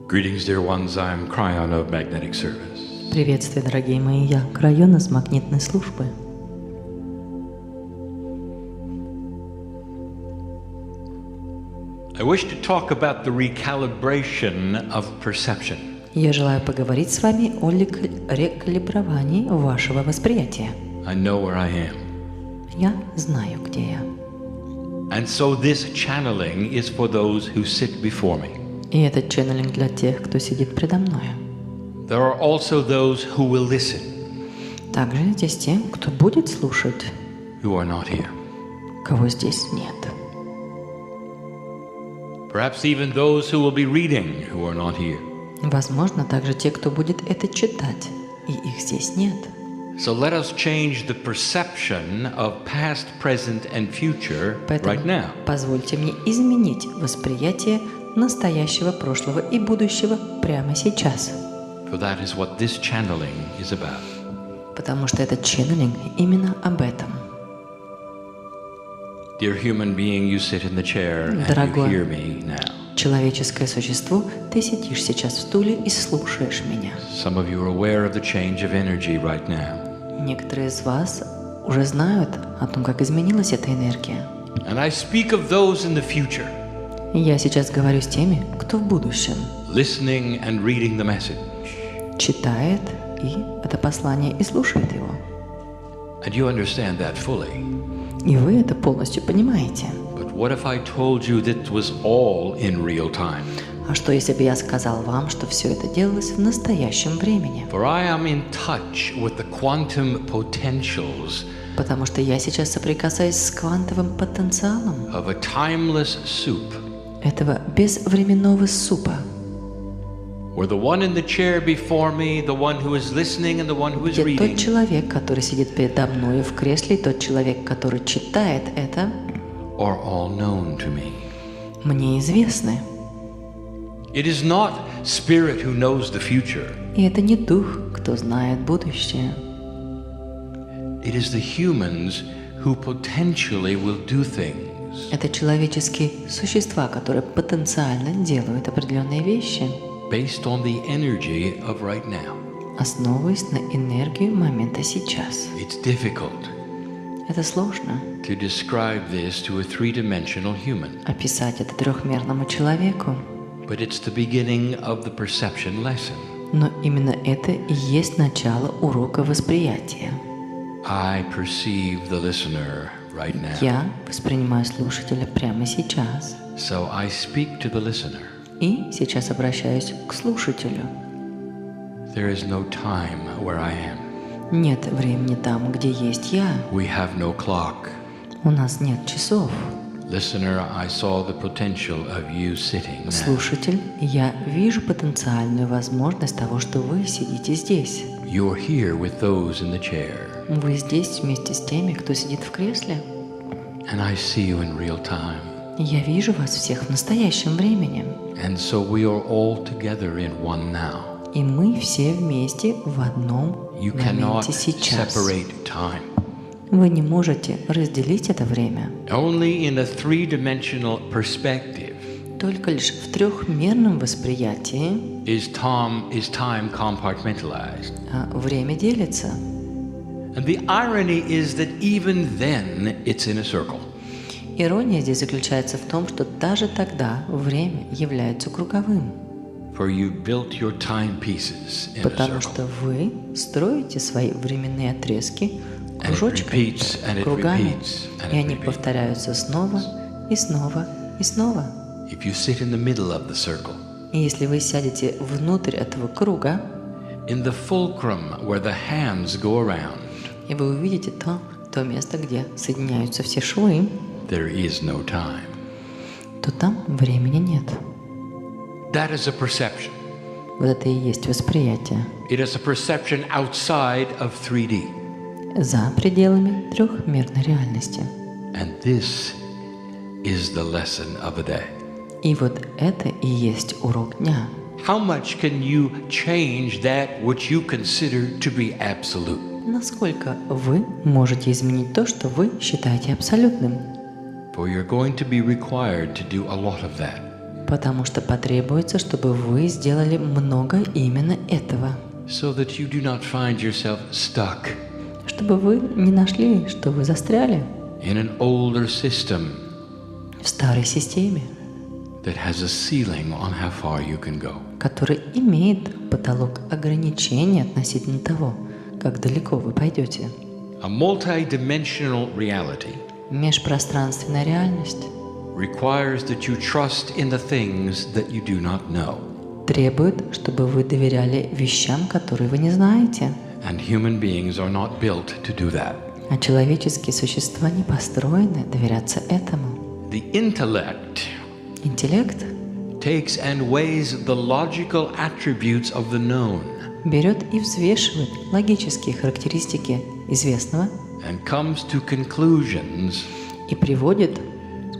Greetings, dear ones. I'm KRYON of Magnetic Service. Приветствую, дорогие мои, я Крайона из магнитной службы. I wish to talk about the recalibration of perception. Я желаю поговорить с вами о рекалибровании вашего восприятия. I know where I am. Я знаю, где я. And so this channeling is for those who sit before me. И этот ченнелинг для тех, кто сидит предо мною. There are also those who will listen, Также здесь те, кто будет слушать, who are not here. кого здесь нет. Perhaps even those who will be reading who are not here. Возможно, также те, кто будет это читать, и их здесь нет. So let us change the perception of past, present, and future Поэтому right now. позвольте мне изменить восприятие настоящего, прошлого и будущего прямо сейчас. For that is what this channeling is about. Потому что этот ченнелинг именно об этом. Dear human being, you sit in the chair and you Дорогое hear me now. человеческое существо, ты сидишь сейчас в стуле и слушаешь меня. Some of you are aware of the change of energy right now. Некоторые из вас уже знают о том, как изменилась эта энергия. And I speak of those in the future, И я сейчас говорю с теми, кто в будущем listening and reading the message. читает и это послание и слушает его. And you understand that fully. И вы это полностью понимаете. But what if I told you that it was all in real time? А что, если бы я сказал вам, что все это делалось в настоящем времени? For I am in touch with the quantum potentials Потому что я сейчас соприкасаюсь с квантовым потенциалом of a timeless soup, этого безвременного супа, where the one in the chair before me, the one who is listening, and the one who is где reading тот человек, который сидит передо мной в кресле, и тот человек, который читает это, are all known to me. мне известны. It is not spirit who knows the future. И это не дух, кто знает будущее. It is the humans who potentially will do things Это человеческие существа, которые потенциально делают определенные вещи, based on the energy of right now. основываясь на энергию момента сейчас. It's difficult Это сложно to describe this to a three-dimensional human, описать это трехмерному человеку, but it's the beginning of the perception lesson. но именно это и есть начало урока восприятия. I perceive the listener right now. Я воспринимаю слушателя прямо сейчас. So I speak to the listener. И сейчас обращаюсь к слушателю. There is no time where I am. Нет времени там, где есть я. We have no clock. У нас нет часов. Listener, I saw the potential of you sitting now. Слушатель, я вижу потенциальную возможность того, что вы сидите здесь. You're here with those in the chair. Вы здесь вместе с теми, кто сидит в кресле. And I see you in real time. Я вижу вас всех в настоящем времени. And so we are all together in one now. И мы все вместе в одном You cannot моменте сейчас. separate time. Вы не можете разделить это время. Only in a three-dimensional perspective Только лишь в трехмерном восприятии is time compartmentalized. время делится. And the irony is that even then it's in a circle. Ирония здесь заключается в том, что даже тогда время является круговым. For you built your timepieces in a Потому circle. что вы строите свои временные отрезки And it кружочками, repeats, and it кругами, repeats, and и it они repeats. повторяются снова и снова и снова. If you sit in the middle of the circle, И если вы сядете внутрь этого круга, in the fulcrum where the hands go around, и вы увидите то место, где соединяются все швы, there is no time. то там времени нет. That is a perception. Вот это и есть восприятие It is a perception outside of 3D. за пределами трехмерной реальности. And this is the lesson of the day. И вот это и есть урок дня. How much can you change that which you consider to be absolute? Насколько вы можете изменить то, что вы считаете абсолютным? For you're going to be required to do a lot of that. Потому что потребуется, чтобы вы сделали много именно этого. so that you do not find yourself stuck Чтобы вы не нашли, что вы застряли in an older system в старой системе, that has a ceiling on how far you can go. который имеет потолок ограничений относительно того, как далеко вы пойдете. A multi-dimensional reality Межпространственная реальность requires that you trust in the things that you do not know. требует, чтобы вы доверяли вещам, которые вы не знаете. And human beings are not built to do that. А человеческие существа не построены доверяться этому. The intellect Интеллект takes and weighs the logical attributes of the known берет и взвешивает логические характеристики известного and comes to conclusions и приводит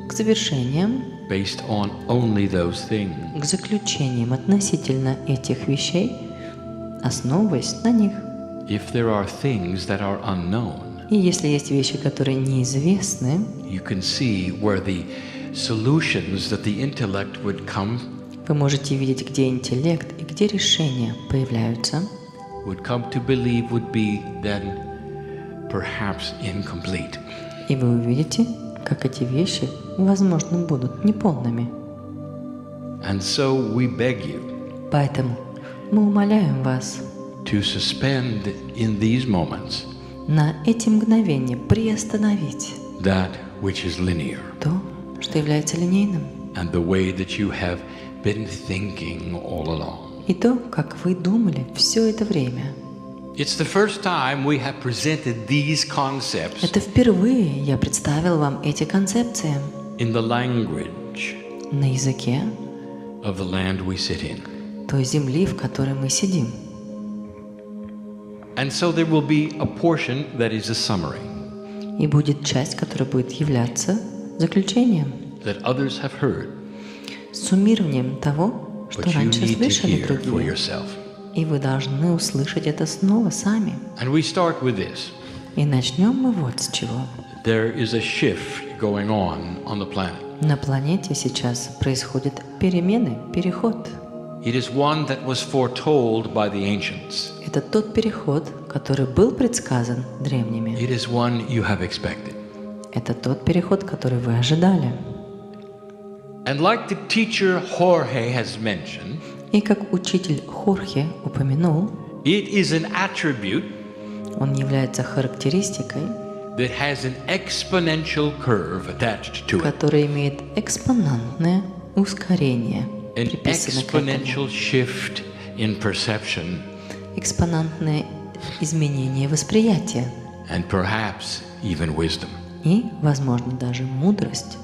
к завершениям, based on only those things. к заключениям относительно этих вещей, основываясь на них. If there are things that are unknown, И если есть вещи, которые неизвестны, you can see where the solutions that the intellect would come вы можете видеть, где интеллект и где решения появляются, would come to believe would be then perhaps incomplete. и вы увидите, как эти вещи, возможно, будут неполными. And so we beg you Поэтому мы умоляем вас to suspend in these moments на эти мгновения приостановить that which is linear то, что является линейным, and the way that you have been thinking all along. и то, как вы думали все это время. It's the first time we have presented these concepts Это впервые я представил вам эти концепции in the language на языке of the land we sit in. той земли, в которой мы сидим. And so there will be a portion that is a summary И будет часть, которая будет являться заключением, that others have heard, суммированием того, что but you раньше need to слышали hear for другие. yourself. И вы должны услышать это снова сами. And we start with this. И начнем мы вот с чего. There is a shift going on the planet. На планете сейчас происходят перемены, переход. It is one that was foretold by the ancients. Это тот переход, который был предсказан древними. It is one you have expected. Это тот переход, который вы ожидали. And like the teacher Jorge has mentioned, И как учитель Хорхе упомянул, it is an attribute он является характеристикой, that has an exponential curve attached to it. которая имеет экспонентное ускорение, An приписано к этому. exponential shift in perception Экспонентное изменение восприятия and perhaps even wisdom. и, возможно, даже мудрость.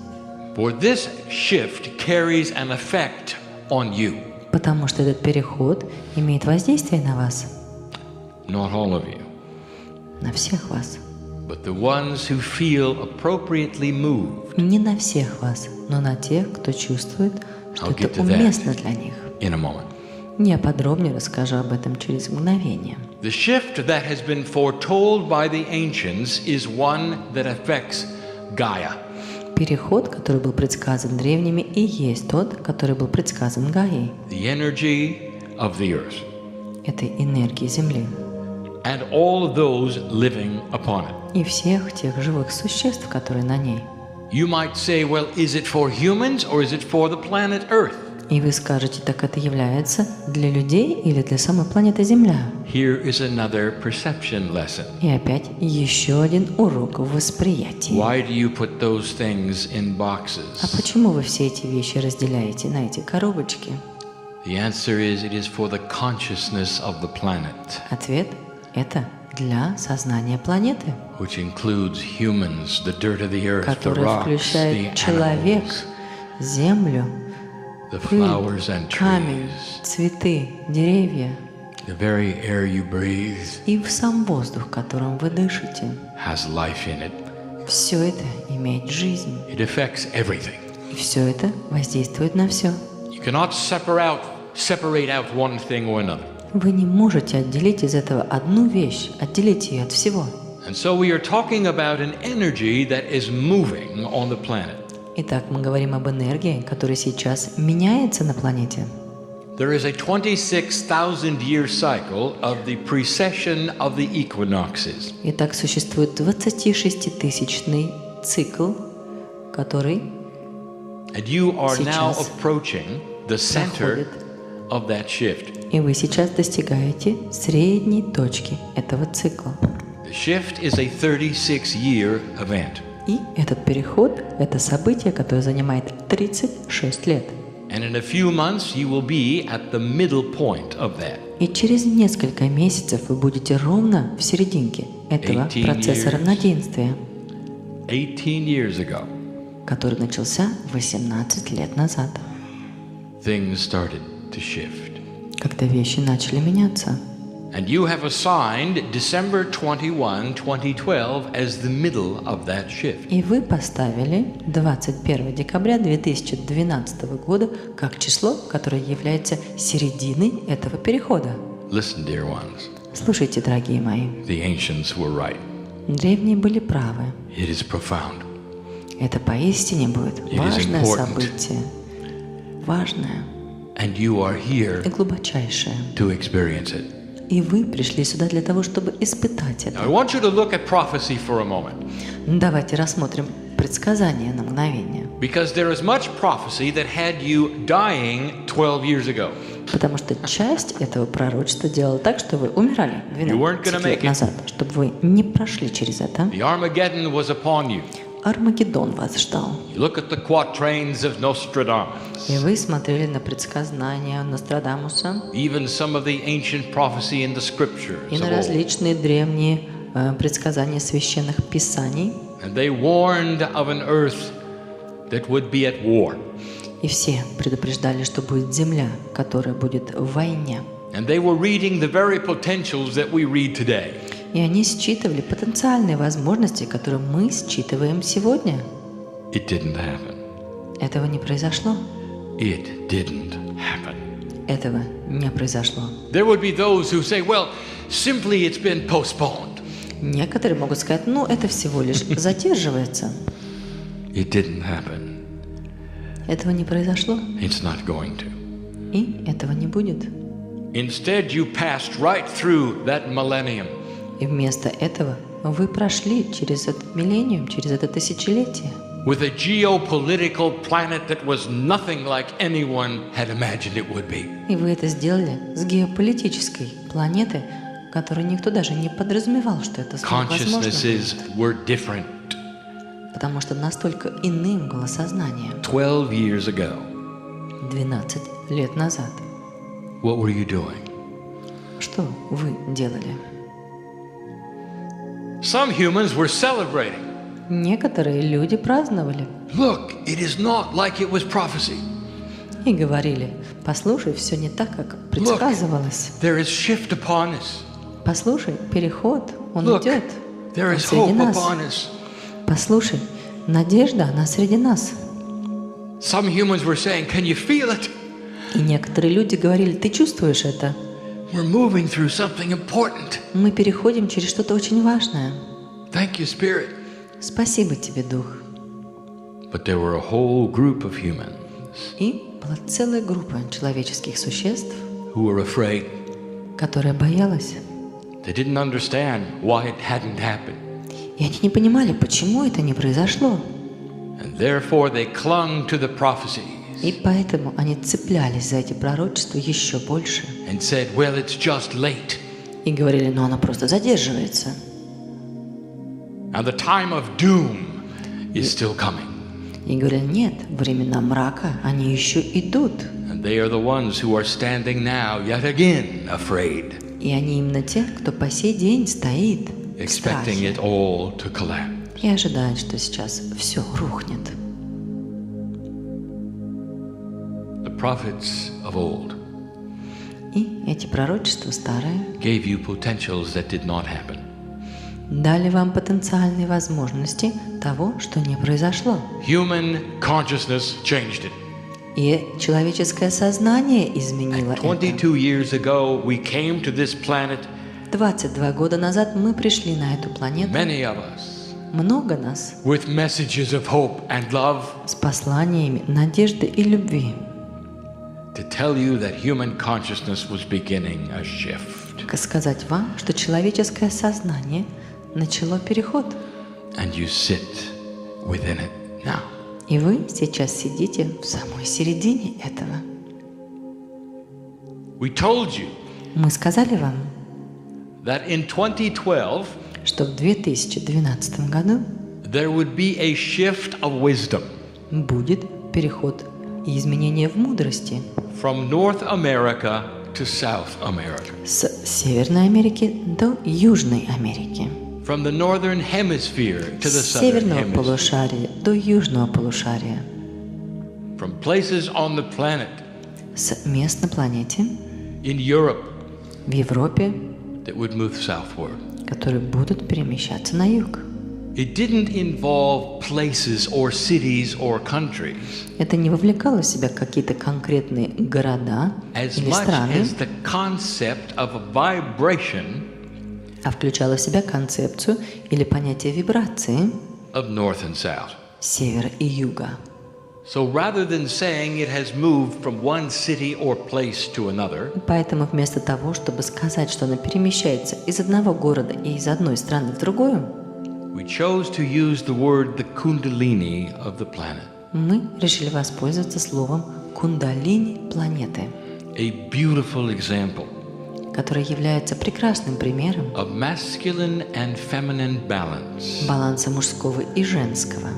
For this shift carries an effect on you. Потому что этот переход имеет воздействие на вас, Not all of you, на всех вас. but the ones who feel appropriately moved. Не на всех вас, но на тех, кто чувствует, что I'll get это to that. уместно для них. In a moment. Я подробнее расскажу об этом через мгновение. The shift that has been foretold by the ancients is one that affects Gaia. Переход, который был предсказан древними, и есть тот, который был предсказан Гаей, The energy of the earth этой энергии Земли, and all of those living upon it. и всех тех живых существ, которые на ней. You might say, well, is it for humans or is it for the planet Earth? И вы скажете, так это является для людей или для самой планеты Земля? Here is another perception lesson. И опять еще один урок в восприятии. Why do you put those things in А boxes? почему вы все эти вещи разделяете на эти коробочки? The answer is it is for the consciousness of the planet, Ответ – это для сознания планеты, which includes humans, the dirt of the earth, the которое rocks, the включает человек, animals, землю, the пыль, flowers and камень, trees, цветы, деревья the very air you breathe и в сам воздух, которым вы дышите. has life in it. Все это имеет жизнь, It affects everything. и все это воздействует на все. You cannot separate out one thing or another. Вы не можете отделить из этого одну вещь, отделить ее от всего. And so we are talking about an energy that is moving on the planet. Итак, мы говорим об энергии, которая сейчас меняется на планете. There is a 26,000-year cycle of the precession of the equinoxes. Итак, существует 26-тысячный цикл, который And you are now сейчас approaching the center проходит. of that shift. И вы сейчас достигаете средней точки этого цикла. The shift is a 36-year event. И этот переход – это событие, которое занимает 36 лет. And in a few months you will be at the middle point of that. И через несколько месяцев вы будете ровно в серединке этого 18 процесса years. равноденствия, 18 years ago, который начался 18 лет назад, things started to shift. когда вещи начали меняться. And you have assigned December 21, 2012 as the middle of that shift. И вы поставили 21 декабря 2012 года как число, которое является серединой этого перехода. Listen, dear ones, Слушайте, дорогие мои, the ancients were right. древние были правы. It is profound. Это поистине будет is важное important. событие, важное And you are here и глубочайшее. to experience it. И вы пришли сюда для того, чтобы испытать Now, это. I want you to look at prophecy for a moment. Давайте рассмотрим предсказание на мгновение. Because there is much prophecy that had you dying 12 years ago. Потому что часть этого пророчества делала так, что вы умирали You weren't 12 gonna лет make it. назад, чтобы вы не прошли через это. The Armageddon was upon you. Армагеддон вас ждал. You look at the quatrains of Nostradamus, И вы смотрели на предсказания Нострадамуса even some of the ancient prophecy in the scriptures и на of old. различные древние предсказания священных писаний. And they warned of an earth that would be at war. И все предупреждали, что будет земля, которая будет в войне. And they were reading the very potentials that we read today. И они считывали потенциальные возможности, которые мы считываем сегодня. It didn't happen. Этого не произошло. It didn't happen. Этого не произошло. There would be those who say, well, simply it's been postponed. Некоторые могут сказать, ну, это всего лишь задерживается. It didn't happen. Этого не произошло, It's not going to. и этого не будет. Instead, you passed right through that millennium. И вместо этого вы прошли через этот миллениум, через это тысячелетие, With a geopolitical planet that was nothing like anyone had imagined it would be. и вы это сделали с геополитической планеты, которую никто даже не подразумевал, что это возможно, Consciousnesses were different. потому что настолько иным было сознание 12 years ago, 12 лет назад. what were you doing? Что вы делали? Some humans were celebrating. Некоторые люди праздновали Look, it is not like it was prophecy. и говорили, послушай, все не так, как Look, предсказывалось. there is shift upon us. Послушай, переход, он Look, идет. there Он is среди hope нас. upon us. Послушай, надежда, она среди нас. Some humans were saying, can you feel it? И некоторые люди говорили, ты чувствуешь это? We're moving through something important. Мы переходим через что-то очень важное. Thank you, Spirit. Спасибо тебе, Дух. But there were a whole group of humans И была целая группа человеческих существ, who were afraid. которая боялась. They didn't understand why it hadn't happened. И они не понимали, почему это не произошло. And therefore they clung to the prophecies И поэтому они цеплялись за эти пророчества еще больше. and said, well, it's just late. И говорили, ну она просто задерживается. And the time of doom is still coming. И говорили, нет, времена мрака, они еще идут. And they are the ones who are standing now yet again afraid, И они именно те, кто по сей день стоит в expecting страхе it all to collapse. и ожидает, что сейчас все рухнет. The prophets of old И эти пророчества старые gave you potentials that did not happen. дали вам потенциальные возможности того, что не произошло. Human consciousness changed it. И человеческое сознание изменило это. 22 years ago, we came to this planet. 22 года назад мы пришли на эту планету. Many of us много нас with messages of hope and love, с посланиями надежды и любви, to tell you that human consciousness was beginning a shift. сказать вам, что человеческое сознание начало переход. And you sit within it now. И вы сейчас сидите в самой середине этого. We told you Мы сказали вам, that in 2012 что в 2012 году there would be a shift of wisdom будет переход и изменение в мудрости from North America to South America, с Северной Америки до Южной Америки, from the northern hemisphere to the с southern северного hemisphere, полушария до южного полушария, from places on the planet с мест на планете in Europe в Европе, that would move southward. которые будут перемещаться на юг. It didn't involve places or cities or countries Это не вовлекало в себя какие-то конкретные города as или much страны, as the concept of a vibration а включало в себя концепцию или понятие вибрации of north and south. севера и юга. So rather than saying it has moved from one city or place to another, Поэтому вместо того, чтобы сказать, что она перемещается из одного города и из одной страны в другую, we chose to use the word the kundalini of the planet, мы решили воспользоваться словом кундалини планеты, a beautiful example которое является прекрасным примером of masculine and feminine balance баланса мужского и женского,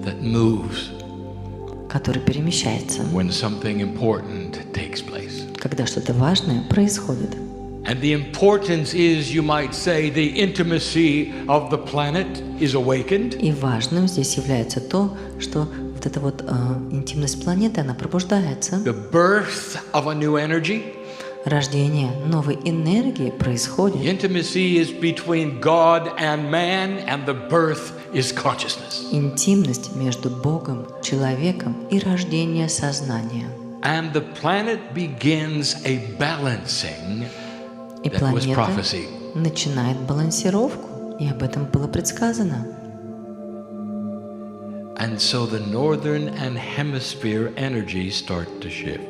that moves который перемещается, when something important takes place. когда что-то важное происходит. And the importance is, you might say, the intimacy of the planet is awakened. И важным здесь является то, что вот эта вот интимность планеты, она пробуждается. The birth of a new energy. Рождение новой энергии происходит. The intimacy is between God and man, and the birth is consciousness. Интимность между Богом, человеком и рождение сознания. And the planet begins a balancing И that was планета prophesied. начинает балансировку, и об этом было предсказано. And so the northern and hemisphere energies start to shift.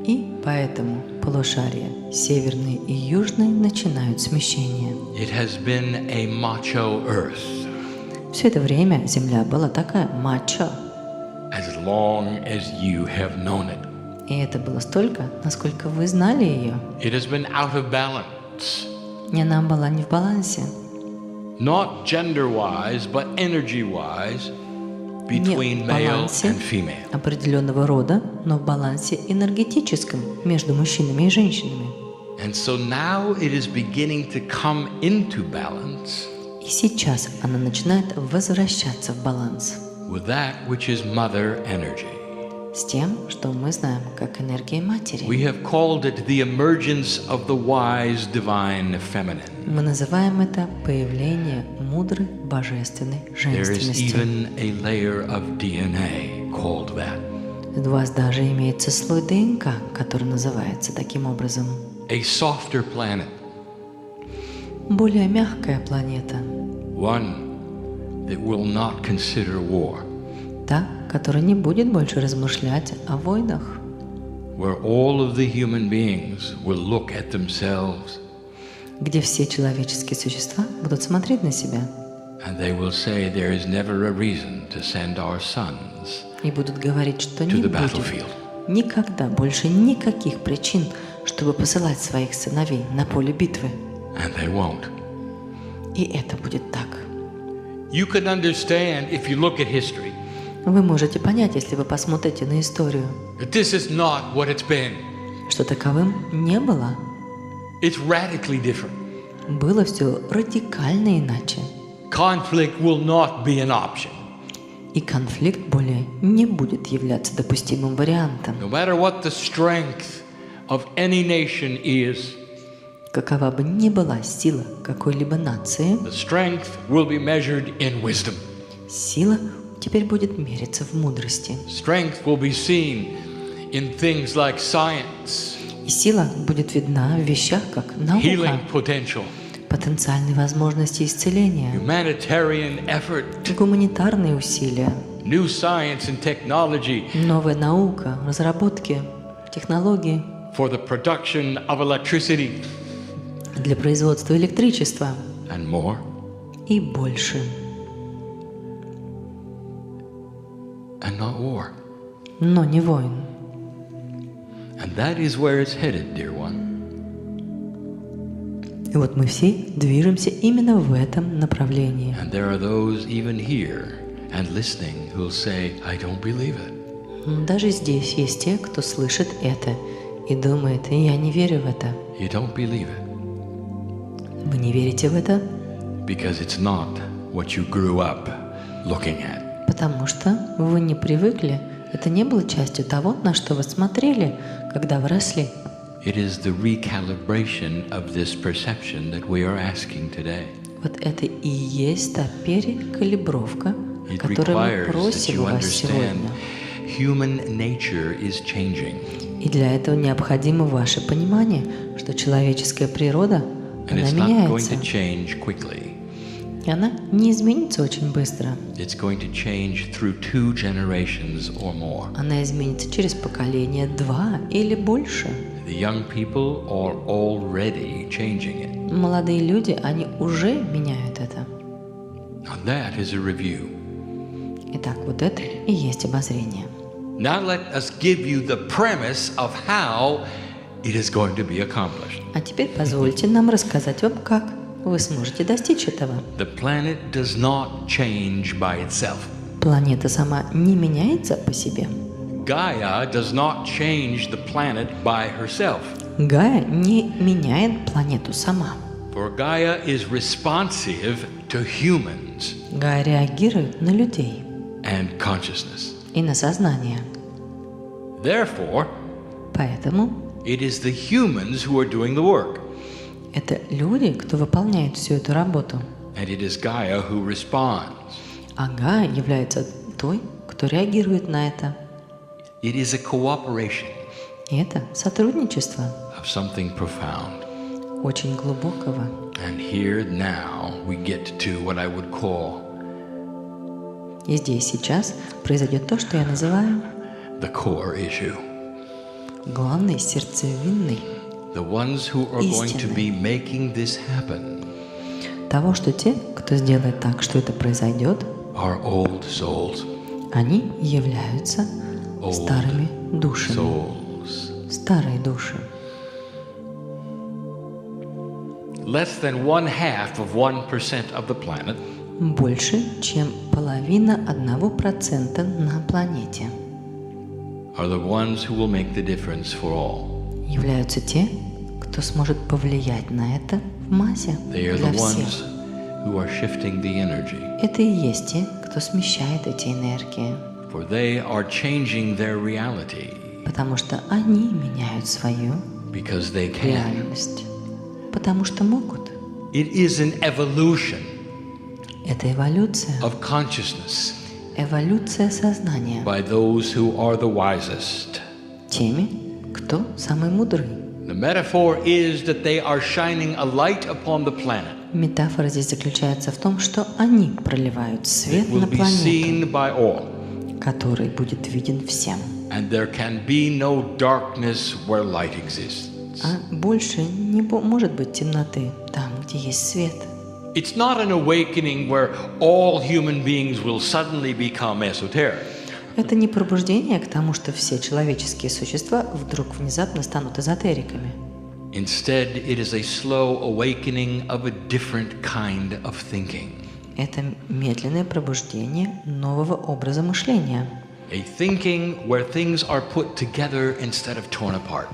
И поэтому полушария северные и южные начинают смещение. It has been a macho earth Все это время Земля была такая мачо, as long as you have known it. и это было столько, насколько вы знали ее. It has been out of balance, И она была не в балансе. not gender-wise, but energy-wise, Не between в male балансе and female. определенного рода, но в балансе энергетическом между мужчинами и женщинами. And so now it is beginning to come into balance И сейчас она начинает возвращаться в баланс with that which is mother energy. с тем, что мы знаем как энергия матери. We have called it the emergence of the wise divine feminine. Мы называем это появление мудрой божественной There is женственности. even a layer of DNA called that. У вас даже имеется слой ДНК, который называется таким образом. A softer planet, Более мягкая планета. one that will not consider war, Та, которая не будет больше размышлять о войнах. where all of the human beings will look at themselves Где все человеческие существа будут смотреть на себя and they will say there is never a reason to send our sons и будут говорить, что to не the будет battlefield. никогда больше никаких причин, чтобы посылать своих сыновей на поле битвы. And they won't. И это будет так. You can understand if you look at history Вы можете понять, если вы посмотрите на историю, that this is not what it's been. что таковым не было. It's radically different. Было все радикально иначе. Conflict will not be an option. И конфликт более не будет являться допустимым вариантом. No matter what the strength of any nation is, Какова бы ни была сила какой-либо нации, the strength will be measured in wisdom. сила теперь будет мериться в мудрости. Strength will be seen in things like science, И сила будет видна в вещах, как наука, healing potential, потенциальной возможности исцеления, humanitarian effort, гуманитарные усилия, new science and technology новая наука, разработки, технологии for the production of electricity для производства электричества and more. и больше. And not war. Но не войн. And that is where it's headed, dear one. И вот мы все движемся именно в этом направлении. And there are those even here and listening who will say, I don't believe it. Даже здесь есть те, кто слышит это и думает, я не верю в это. You don't believe it. Вы не верите в это? Because it's not what you grew up looking at. Потому что вы не привыкли. Это не было частью того, на что вы смотрели, когда вы росли. It is the recalibration of this perception that we are asking today. Вот это и есть та перекалибровка, It которую мы requires that просим you у вас understand сегодня. human nature is changing. И для этого необходимо ваше понимание, что человеческая природа, And она it's not going меняется. to change quickly. И она не изменится очень быстро. It's going to change through 2 generations or more. Она изменится через поколение 2 или больше. The young people are already changing it. Молодые люди, они уже меняют это. Now that is a review. Итак, вот это и есть обозрение. Now let us give you the premise of how it is going to be accomplished. А теперь позвольте нам рассказать вам, как вы сможете достичь этого. The planet does not change by itself. Планета сама не меняется по себе. Gaia does not change the planet by herself. Гая не меняет планету сама. For Gaia is responsive to humans Гая реагирует на людей and consciousness. и на сознание. Therefore, Поэтому it is the humans who are doing the work, это люди, кто выполняет всю эту работу. and it is Gaia who responds. А Гая является той, кто реагирует на это. It is a cooperation И это сотрудничество of something profound. очень глубокого. And here now we get to what I would call И здесь сейчас произойдет то, что я называю the core issue. главной сердцевиной The ones who are going to be making this happen того, что те, кто сделает так, что это произойдет, are old souls. они являются старыми душами. Souls. Старые души. Less than 1/2 of the planet Больше, чем половина 1% на планете are the ones who will make the difference for all. являются те, кто сможет повлиять на это в массе They are для the ones всех. who are shifting the energy, Это и есть те, кто смещает эти энергии, for they are changing their reality потому что они меняют свою because they can. реальность, потому что могут. It is an evolution Это эволюция, of consciousness эволюция сознания by those who are the wisest. теми, кто самый мудрый. The metaphor is that they are shining a light upon the planet. Метафора здесь заключается в том, что они проливают свет It will на be планету, seen by all, который будет виден всем. and there can be no darkness where light exists. А больше не может быть темноты там, где есть свет. It's not an awakening where all human beings will suddenly become esoteric. Это не пробуждение к тому, что все человеческие существа вдруг внезапно станут эзотериками. Instead, it is a slow awakening of a different kind of thinking. Это медленное пробуждение нового образа мышления. A thinking where things are put together instead of torn apart.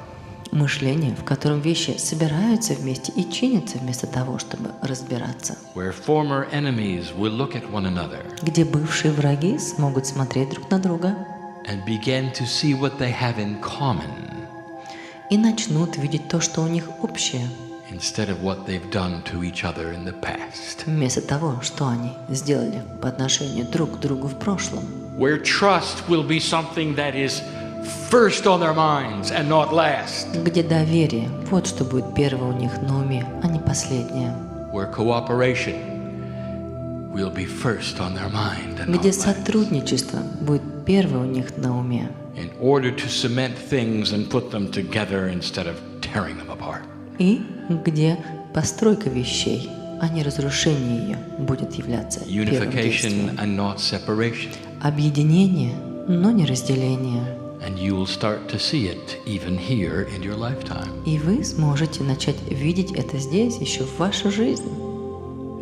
Мышление, в котором вещи собираются вместе и чинятся вместо того, чтобы разбираться. Where former enemies will look at one another Где бывшие враги смогут смотреть друг на друга and begin to see what they have in common и начнут видеть то, что у них общее, instead of what they've done to each other in the past. вместо того, что они сделали по отношению друг к другу в прошлом. Where trust will be something that is first on their minds and not last. Где доверие, вот что будет первое у них на уме, а не последнее. where cooperation will be first on their mind and где not last. сотрудничество будет первое у них на уме, In order to cement things and put them together instead of tearing them apart. и где постройка вещей, а не разрушение ее, будет являться первым действием. Unification and not separation. Объединение, но не разделение. And you will start to see it even here in your lifetime. И вы сможете начать видеть это здесь, еще в вашу жизнь.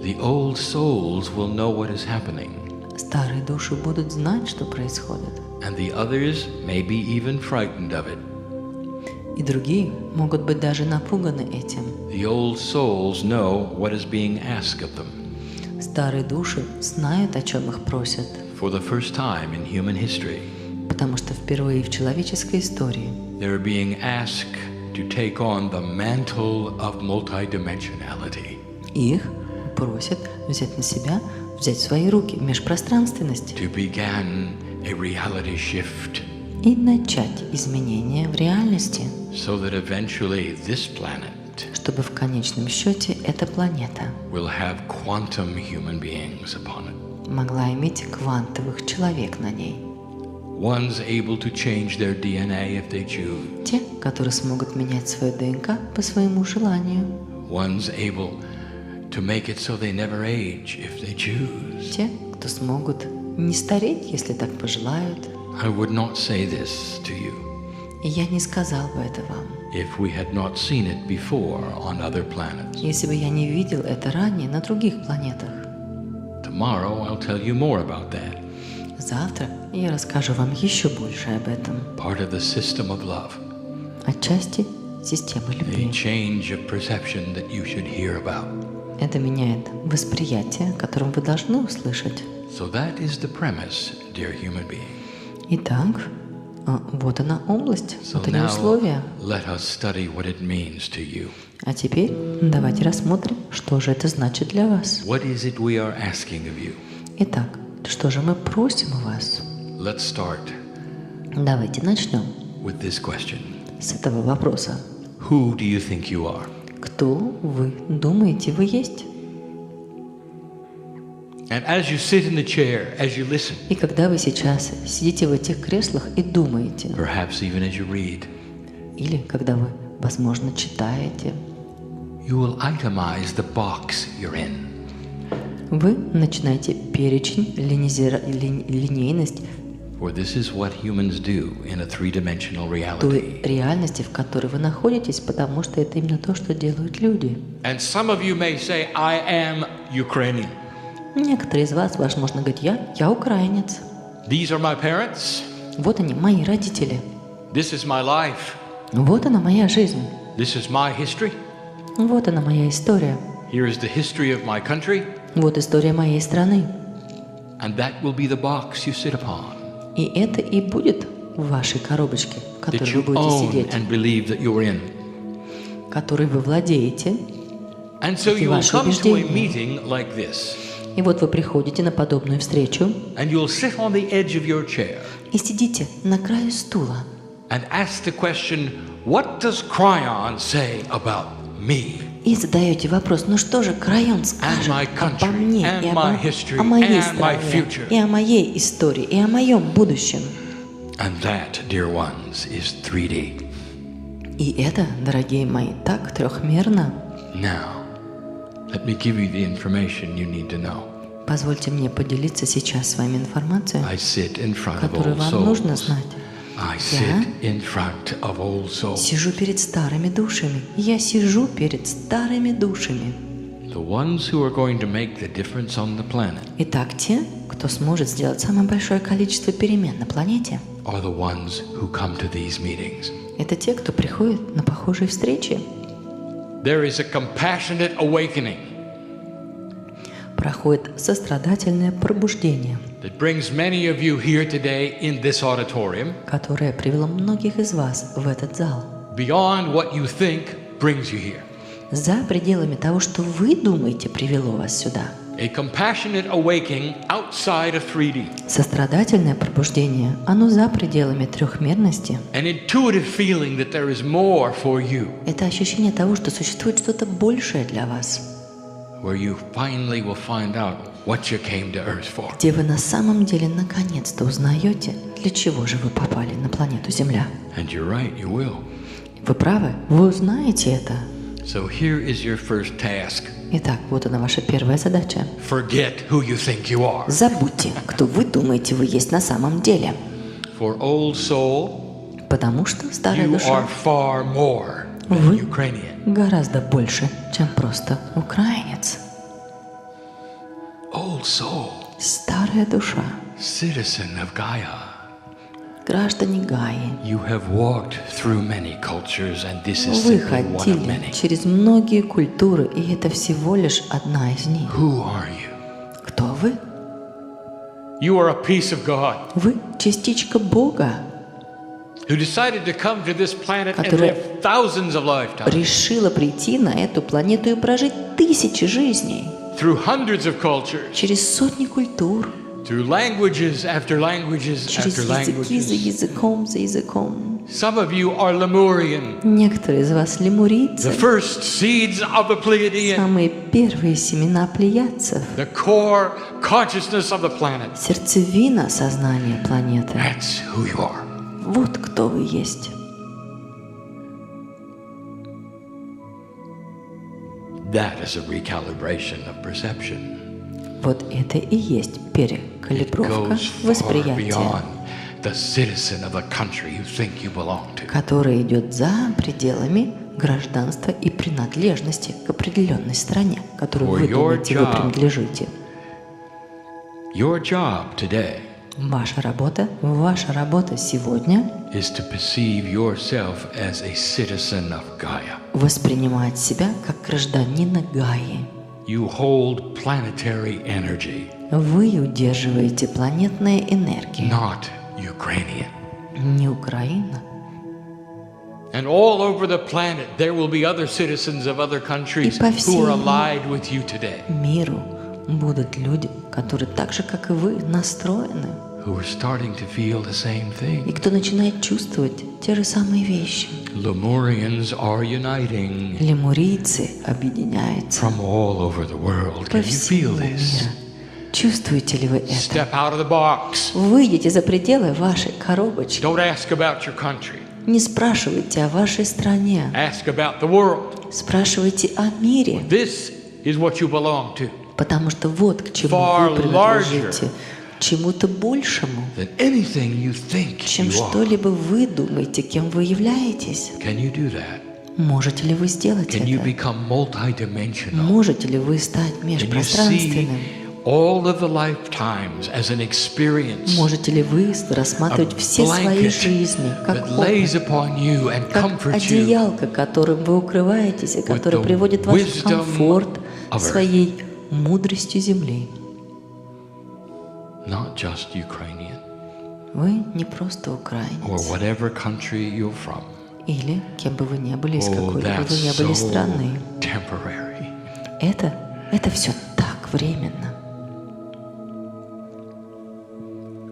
The old souls will know what is happening, Старые души будут знать, что происходит. and the others may be even frightened of it. И другие могут быть даже напуганы этим. The old souls know what is being asked of them. Старые души знают, о чем их просят, For the first time in human history, потому что впервые в человеческой истории they're being asked to take on the mantle of multidimensionality. их просят взять на себя, взять в свои руки межпространственность To begin a reality shift и начать изменения в реальности, so that eventually this planet чтобы в конечном счете эта планета will have quantum human beings upon it. могла иметь квантовых человек на ней. Ones able to change their DNA if they choose. Те, которые смогут менять свою ДНК по своему желанию. Ones able to make it so they never age if they choose. Те, кто смогут не стареть, если так пожелают. I would not say this to you И я не сказал бы это вам, if we had not seen it before on other planets. если бы я не видел это ранее на других планетах. Tomorrow I'll tell you more about that. Завтра я расскажу вам еще больше об этом. Part of the system of love. Отчасти системы A любви. change of perception that you should hear about. Это меняет восприятие, которым вы должны услышать. So that is the premise, dear human being. Итак, вот она область, So вот они now условия. let us study what it means to you. А теперь давайте рассмотрим, что же это значит для вас. What is it we are asking of you? Итак, что же мы просим у вас? Let's start Давайте начнем with this question. с этого вопроса. Who do you think you are? Кто вы думаете, вы есть? And as you sit in the chair, as you listen, И когда вы сейчас сидите в этих креслах и думаете, perhaps even as you read, или когда вы, возможно, читаете, you will itemize the box you're in. вы начинаете перечень, линейность For this is what humans do in a three-dimensional той reality. реальности, в которой вы находитесь, потому что это именно то, что делают люди. And some of you may say, I am Ukrainian. Некоторые из вас, возможно, говорят, я украинец. These are my parents. Вот они, мои родители. This is my life. Вот она, моя жизнь. This is my history. Вот она, моя история. Here is the history of my country. Вот история моей страны. And that will be the box you sit upon. И это и будет в вашей коробочке, в That которой вы you будете own сидеть, and believe that you're in. которой вы владеете. And so Эти you will ваши come to a убеждения. meeting like this. И вот вы приходите на подобную встречу And you'll sit on the edge of your chair и сидите на краю стула and ask the question, what does KRYON say about me? и задаете вопрос, ну что же Крайон скажет my country, обо мне, and и my history, о моей and my стране, future. и о моей истории, и о моем будущем. And that, dear ones, is 3D. И это, дорогие мои, так трехмерно. Now, let me give you the information you need to know. Позвольте мне поделиться сейчас с вами информацией, I sit in front of которую old вам нужно souls. знать. I sit in front of old souls. Сижу перед старыми душами. Я сижу перед старыми душами. The ones who are going to make the difference on the planet Итак, те, кто сможет сделать самое большое количество перемен на планете, are the ones who come to these meetings. это те, кто приходит на похожие встречи. There is a compassionate awakening Проходит сострадательное пробуждение, that brings many of you here today in this auditorium. которое привело многих из вас в этот зал. Beyond what you think brings you here. За пределами того, что вы думаете, привело вас сюда. A compassionate awakening outside of 3D. Сострадательное пробуждение, оно за пределами трехмерности. An intuitive feeling that there is more for you. Это ощущение того, что существует что-то большее для вас. where you finally will find out what you came to Earth for. где вы на самом деле наконец-то узнаете, для чего же вы попали на планету Земля. And you're right, you will. Вы правы, вы узнаете это. So here is your first task. Итак, вот она ваша первая задача. Forget who you think you are. Забудьте, кто вы думаете вы есть на самом деле. For old soul, Потому что старая you душа, are far more than вы Ukrainian. гораздо больше, чем просто украинец. Old soul, Старая душа, citizen of Gaia. граждане Гаи, You have walked through many cultures, and this is вы simply one of ходили many. через многие культуры, и это всего лишь одна из них. Who are you? Кто вы? You are a piece of God Вы частичка Бога, who decided to come to this planet and Которая live thousands of lifetimes решила прийти на эту планету и прожить тысячи жизней through hundreds of cultures, через сотни культур, through languages after languages через after языки за languages. языком за языком. Some of you are Lemurian, Некоторые из вас the лемурийцы, first seeds of the Pleiadian, самые первые семена плеядцев, the core consciousness of the planet. сердцевина сознания планеты. That's who you are. Вот кто вы есть. That is a recalibration of perception. Вот это и есть It перекалибровка goes far восприятия, beyond the citizen of a country you think you belong to. которая идет за пределами гражданства и принадлежности к определенной стране, которой For вы your думаете, вы job. принадлежите. Your job today Ваша работа сегодня is to perceive yourself as a citizen of Gaia. воспринимать себя как гражданина Гаи. You hold planetary energy, Вы удерживаете планетные энергии, not Ukrainian. не Украина. And all over the planet, there will be other citizens of other countries по who are всему allied with you today, Миру будут люди, которые так же, как и вы, настроены, who are starting to feel the same и thing. кто начинает чувствовать те же самые вещи. Lemurians are uniting Лемурийцы объединяются from all over the world. по Can you всему feel миру. this? Чувствуете ли вы это? Step out of the box. Выйдите за пределы вашей коробочки. Don't ask about your country. Не спрашивайте о вашей стране. Ask about the world. Спрашивайте о мире. This is what you belong to. Потому что вот к чему Far вы принадлежите. Чему-то большему, Than anything you think чем you are. что-либо вы думаете, кем вы являетесь. Can you do that? Можете ли вы сделать Can you это? become multidimensional? Можете ли вы стать Can you see межпространственным? all of the lifetimes as an experience Можете ли вы рассматривать все свои blanket жизни как that lays опыт, upon you and как comforts you одеялко, которым вы укрываетесь, и которое the приводит вас в wisdom комфорт of earth. своей мудростью земли? not just Ukrainian Вы не просто or украинец, whatever country you're from. или кем бы вы ни были, из Oh, какой бы вы that's ни были so страны. temporary. Это все так временно.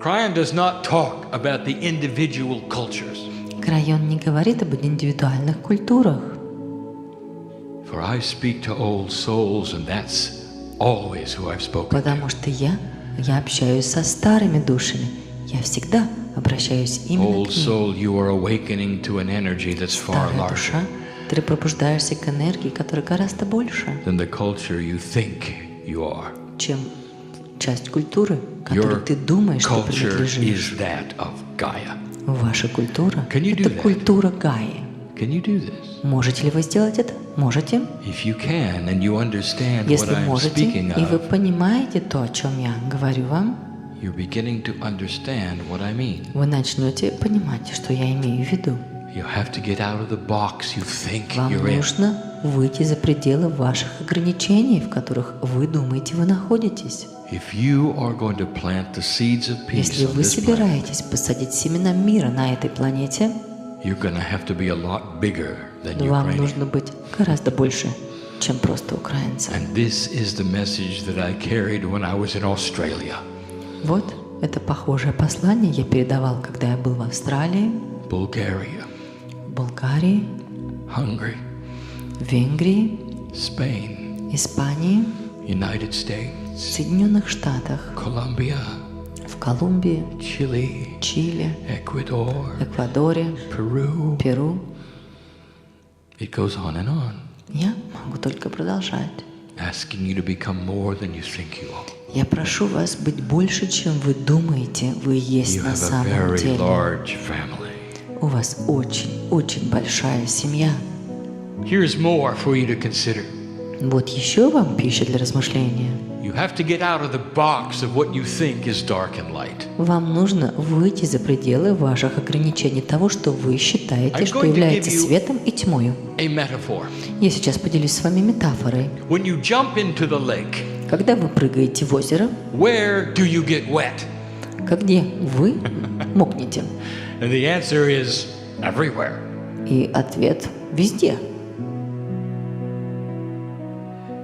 KRYON does not talk about the individual cultures, Крайон не говорит об индивидуальных культурах. for I speak to old souls, and that's always who I've spoken to. Потому что я общаюсь со старыми душами. Я всегда обращаюсь именно Old к ним. soul, you are awakening to an energy that's far Старая душа, larger ты пробуждаешься к энергии, которая гораздо больше, than the culture you think you are. чем часть культуры, которой Your ты думаешь, что culture принадлежишь. is that of Gaia. Ваша культура — Can you do это that? культура Гаи. Can you do this? Можете ли вы сделать это? Можете. If you can and you understand what Если I'm можете, speaking и вы of, понимаете то, о чем я говорю вам, you're beginning to understand what I mean. вы начнете понимать, что я имею в виду. You have to get out of the box you think Вам you're in. нужно выйти за пределы ваших ограничений, в которых вы думаете, вы находитесь. If you are going to plant the seeds of peace Если on вы this planet, собираетесь посадить семена мира на этой планете, you're going to have to be a lot bigger than вам Ukrainian. нужно быть гораздо больше, чем просто украинцем. And this is the message that I carried when I was in Australia, Вот это похожее послание я передавал, когда я был в Австралии, Bulgaria, в Болгарии, Hungary, в Венгрии, Spain, Испании, United States, в Соединенных Штатах, Colombia, в Колумбии, Chile, Чили, Ecuador, Эквадоре, Peru. Перу. It goes on and on, Я могу только продолжать. asking you to become more than you think you are. Я прошу вас быть больше, чем вы думаете, вы есть You на have a самом very деле. large family. У вас очень большая семья. Here's more for you to consider. Вот еще вам пища для размышления. You have to get out of the box of what you think is dark and light. Вам нужно выйти за пределы ваших ограничений того, что вы считаете, что является светом и тьмою. A metaphor. Я сейчас поделюсь с вами метафорой. When you jump into the lake, Когда вы прыгаете в озеро, where do you get wet? где вы мокнете? And the answer is everywhere. И ответ – везде.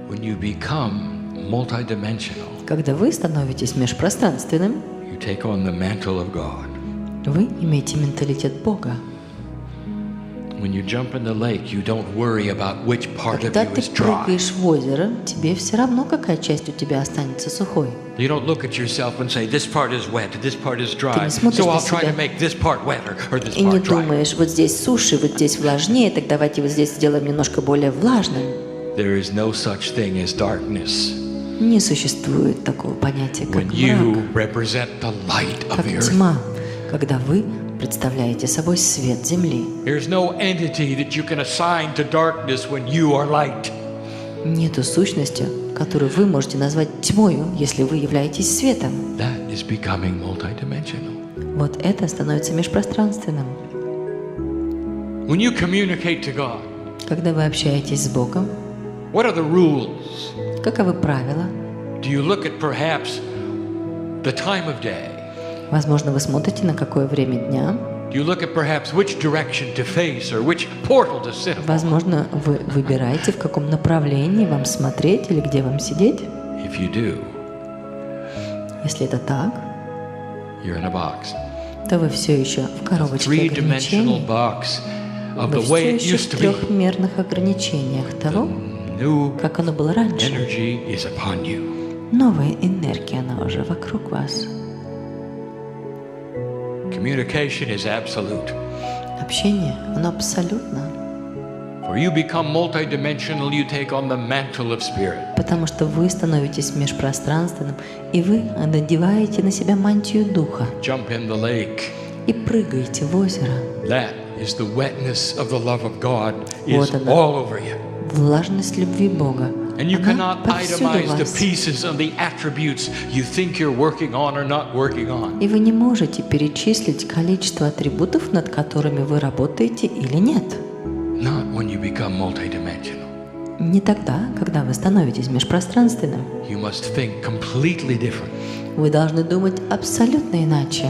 When you become multidimensional, Когда вы становитесь межпространственным, you take on the mantle of God. вы имеете менталитет Бога. When you jump in the lake, you don't worry about which part of Когда you ты is dry. прыгаешь в озеро, тебе все равно, какая часть у тебя останется сухой. You don't look at yourself and say, this part is wet, this part is dry, не смотришь so на I'll try себя. to make this part wetter or this И не part drier. думаешь, вот здесь суше, вот здесь влажнее, так давайте вот здесь сделаем немножко более влажным. There is no such thing as darkness Не существует такого понятия, как when you мрак, represent the light of как the earth. тьма, когда вы представляете собой свет земли. There's no entity that you can assign to darkness when you are light. Нету сущности, которую вы можете назвать тьмою, если вы являетесь светом. That is becoming multidimensional. Вот это становится межпространственным. When you communicate to God, Когда вы общаетесь с Богом, what are the rules? каковы правила? Do you look at perhaps the time of day? Возможно, вы смотрите на какое время дня. Do you look at perhaps which direction to face or which portal to sit upon? Возможно, вы выбираете, в каком направлении вам смотреть или где вам сидеть. If you do, Если это так, you're in a box. то вы все еще в коробочке Three-dimensional ограничений. box of Вы the way все it еще used в to be. трехмерных ограничениях того, New как оно было раньше. energy is upon you. Новая энергия, она уже вокруг вас. Communication is absolute. Общение, оно абсолютно. For you become multidimensional, you take on the mantle of spirit. Потому что вы становитесь межпространственным, и вы надеваете на себя мантию духа Jump in the lake. и прыгаете в озеро. That is the wetness of the love of God Вот is она. all over you. Влажность любви Бога. And you Она cannot повсюду itemize the вас. pieces of the attributes you think you're working on or not working on. И вы не можете перечислить количество атрибутов, над которыми вы работаете или нет. Not when you become multidimensional. Не тогда, когда вы становитесь межпространственным. You must think completely different. Вы должны думать абсолютно иначе.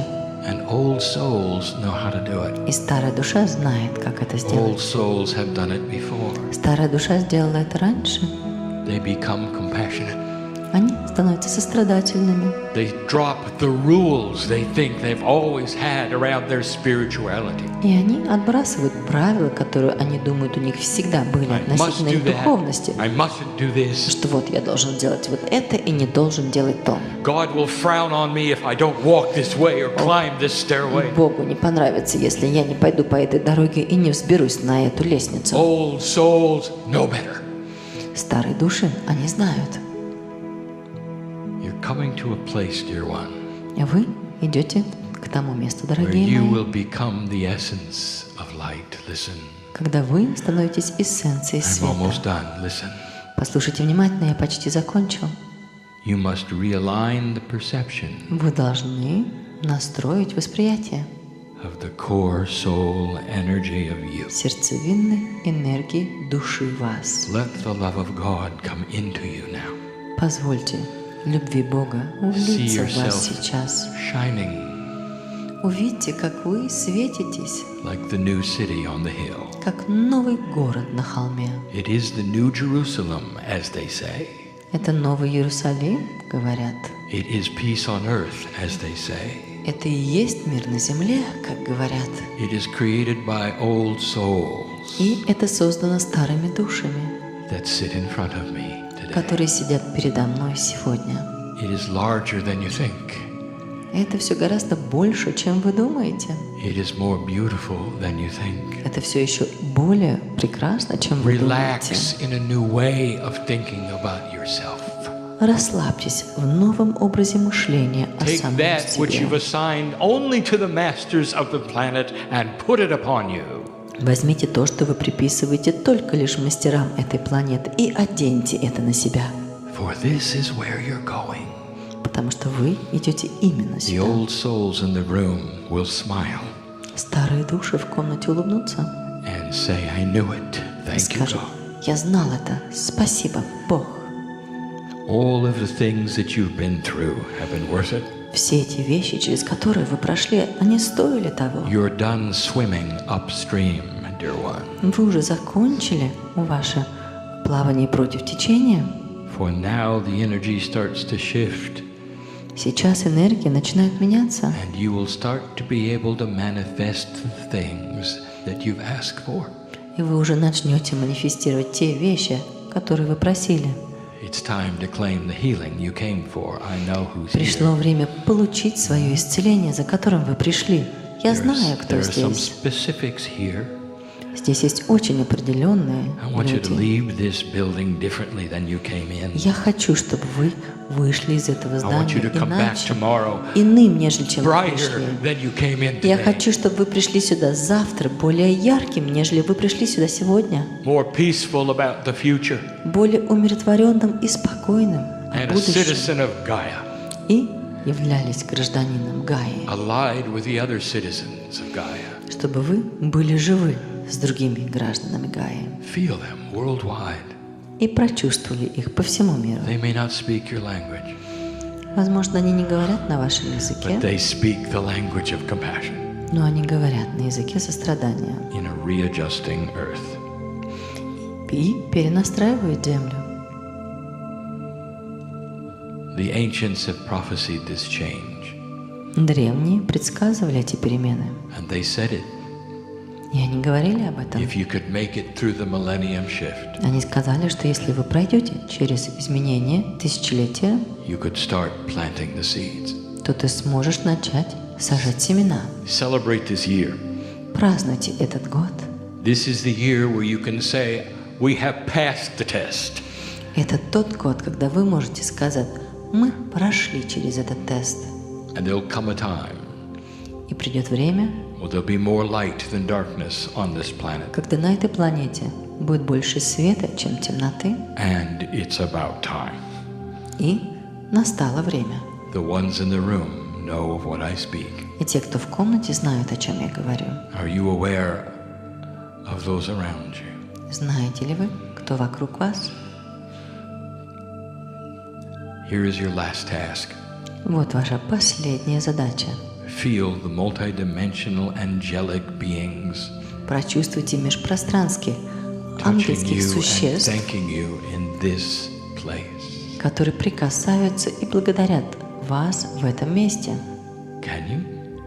And old souls know how to do it. И старая душа знает, как это Old сделать. souls have done it before. Старая душа сделала это раньше. They become compassionate. Они становятся сострадательными. They drop the rules they think they've always had around their spirituality. И они отбрасывают правила, которые они думают у них всегда были I must относительно do их that. духовности. I mustn't do this. Что вот я должен делать вот это и не должен делать то. God will frown on me if I don't walk this way or climb this stairway. Богу не понравится, если я не пойду по этой дороге и не взберусь на эту лестницу. Old souls know better. Старые души, они знают. You're coming to a place, dear one, Вы идете к тому месту, where дорогие you мои, will become the essence of light. Listen, когда вы становитесь эссенцией I'm almost света. done. Listen. Послушайте внимательно, я почти закончил. You must realign the perception Вы должны настроить восприятие of the core soul energy of you. сердцевинной энергии души вас. Let the love of God come into you now. Позвольте любви Бога See влиться в вас yourself сейчас. shining Увидьте, как вы светитесь, like the new city on the hill. как новый город на холме. It is the new Jerusalem, as they say. Это Новый Иерусалим, говорят. It is peace on earth, as they say. Это и есть мир на земле, как говорят. It is created by old souls И это создано старыми душами, that sit in front of me которые сидят передо мной сегодня. It is larger than you think. Это все гораздо больше, чем вы думаете. It is more beautiful than you think. Это все еще более прекрасно, чем вы думаете. Relax in a new way of thinking about yourself. Расслабьтесь в новом образе мышления о Take самом that which you've себе. assigned only to the masters of the planet and put it upon you. Возьмите то, что вы приписываете только лишь мастерам этой планеты, и оденьте это на себя. For this is where you're going. Потому что вы идете именно The сюда. old souls in the room will smile Старые души в комнате улыбнутся and say, I knew it. и Thank you, скажут: God. «Я знал это. Спасибо, Бог». All of the things that you've been through have been worth it. Все эти вещи, через которые вы прошли, они стоили того. You're done swimming upstream, dear one. Вы уже закончили ваше плавание против течения. For now the energy starts to shift Сейчас энергия начинает меняться, and you will start to be able to manifest the things that you've asked for. и вы уже начнете манифестировать те вещи, которые вы просили. It's time to claim the healing you came for. I know who's Пришло here. время получить свое исцеление, за которым вы пришли. Я знаю, кто There are some здесь. specifics here. Здесь есть очень определенные I want you to люди. leave this building differently than you came in. Я хочу, чтобы вы вышли из этого I want you здания to come back иначе, tomorrow иным, нежели чем вы brighter пришли. than you came in Я today. хочу, чтобы вы пришли сюда завтра более ярким, нежели вы пришли сюда сегодня, More peaceful about the future более умиротворенным и спокойным о and a будущем, citizen of Gaia, и являлись гражданином Гаи, allied with the other citizens of Gaia. чтобы вы были живы с другими гражданами Гаи Feel them worldwide. и прочувствовали их по всему миру. They may not speak your language, Возможно, они не говорят на вашем but языке, they speak the language of compassion но они говорят на языке сострадания in a readjusting earth. и перенастраивают землю. The ancients have prophesied this change, Древние предсказывали эти перемены, and they said it. и они говорили об этом. If you could make it through the millennium shift, Они сказали, что если вы пройдете через изменения тысячелетия, you could start planting the seeds. то ты сможешь начать сажать семена. Celebrate this year. Празднуйте этот год. This is the year where you can say, we have passed the test. Это тот год, когда вы можете сказать: мы прошли через этот тест. And there'll come a time И придет время, when there'll be more light than darkness on this planet. когда на этой планете будет больше света, чем темноты, And it's about time. и настало время. The ones in the room know of what I speak. И те, кто в комнате, знают, о чем я говорю. Are you aware of those around you? Знаете ли вы, кто вокруг вас? Here is your last task. Вот ваша последняя задача. Feel the multidimensional angelic beings Прочувствуйте межпространские touching ангельских you and существ, thanking you in this place. которые прикасаются и благодарят вас в этом месте. Can you?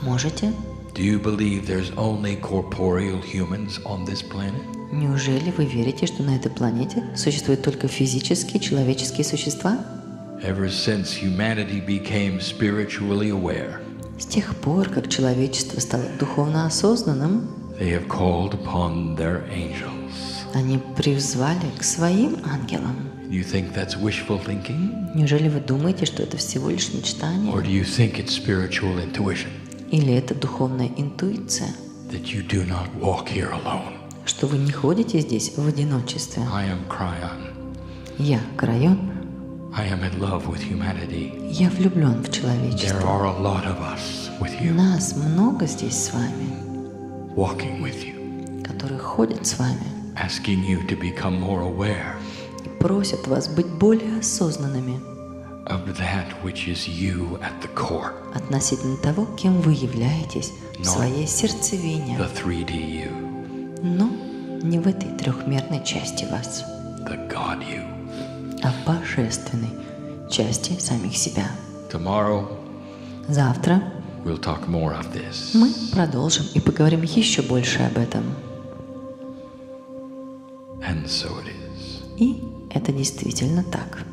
Можете? Do you believe there's only corporeal humans on this planet? Неужели вы верите, что на этой планете существуют только физические человеческие существа? Ever since humanity became spiritually aware, С тех пор, как человечество стало духовно осознанным, they have called upon their angels. они призвали к своим ангелам. You think that's wishful thinking? Неужели вы думаете, что это всего лишь мечтание? Or do you think it's spiritual intuition? Или это духовная интуиция, That you do not walk here alone? что вы не ходите здесь в одиночестве? I am Kryon. Я Крайон, I am in love with humanity. я влюблен в There человечество. are a lot of us with you, Нас много здесь с вами, walking with you, которые ходят с вами asking you to become more aware и просят вас быть более осознанными of that which is you at the core, относительно того, кем вы являетесь в своей сердцевине, the 3D you, но не в этой трехмерной части вас, the God you. а в божественной части самих себя. Tomorrow, Завтра we'll talk more of this. мы продолжим и поговорим еще больше об этом. And so it is. И это действительно так.